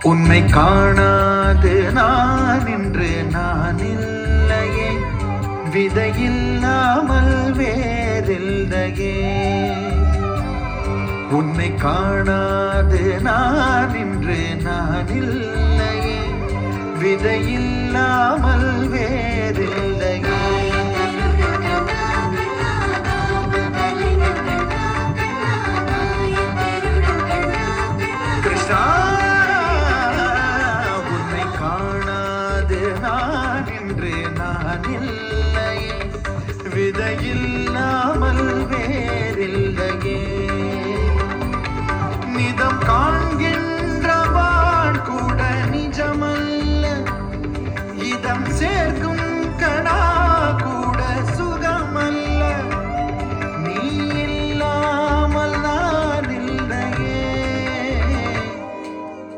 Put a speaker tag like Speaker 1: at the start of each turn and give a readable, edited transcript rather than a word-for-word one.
Speaker 1: உன்னை காணாது நான் இன்று நான் இல்லையே, விதையில்லாமல் வேறில்லையே. உன்னை காணாது நான் இன்று நான் இல்லையே, விதையில்லாமல் வேறில்லையே. கிருஷ்ணா, உன்னை காணாது நான் இன்று நான் இல்லையே, விதையில்